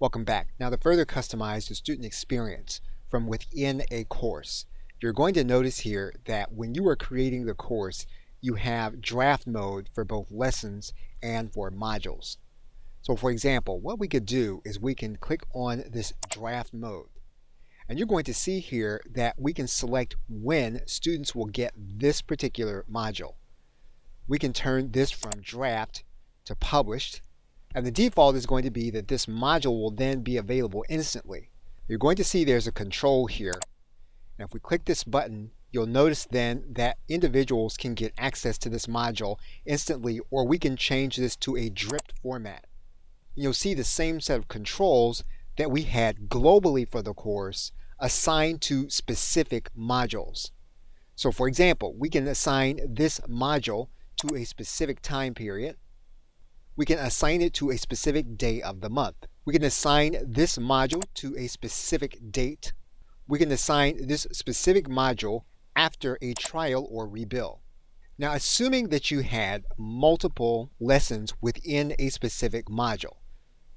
Welcome back. Now, to further customize the student experience from within a course, you're going to notice here that when you are creating the course, you have draft mode for both lessons and for modules. So for example, what we could do is we can click on this draft mode. And you're going to see here that we can select when students will get this particular module. We can turn this from draft to published. And the default is going to be that this module will then be available instantly. You're going to see there's a control here. And if we click this button, you'll notice then that individuals can get access to this module instantly, or we can change this to a dripped format. You'll see the same set of controls that we had globally for the course assigned to specific modules. So for example, we can assign this module to a specific time period. We can assign it to a specific day of the month. We can assign this module to a specific date. We can assign this specific module after a trial or rebill. Now, assuming that you had multiple lessons within a specific module.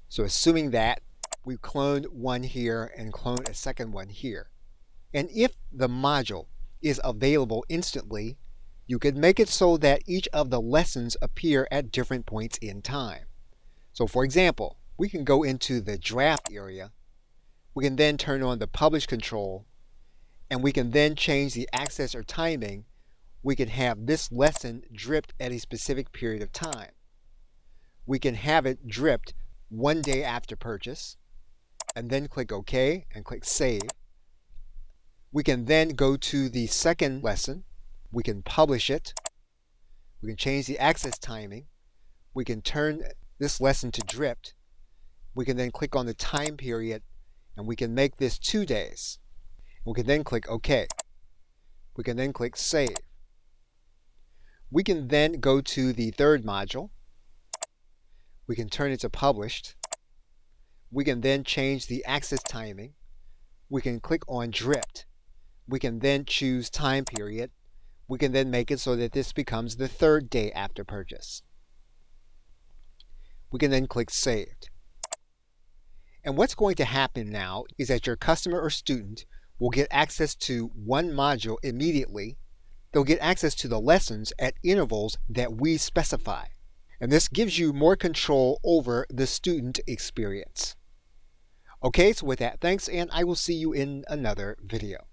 So assuming that we cloned one here and cloned a second one here. And if the module is available instantly, you could make it so that each of the lessons appear at different points in time. So for example, we can go into the draft area. We can then turn on the publish control, and we can then change the access or timing. We can have this lesson dripped at a specific period of time. We can have it dripped one day after purchase, and then click OK and click Save. We can then go to the second lesson. We can publish it. We can change the access timing. We can turn this lesson to dripped. We can then click on the time period, and we can make this 2 days. We can then click OK. We can then click Save. We can then go to the third module. We can turn it to published. We can then change the access timing. We can click on dripped. We can then choose time period. We can then make it so that this becomes the third day after purchase. We can then click Saved. And what's going to happen now is that your customer or student will get access to one module immediately. They'll get access to the lessons at intervals that we specify. And this gives you more control over the student experience. Okay, so with that, thanks, and I will see you in another video.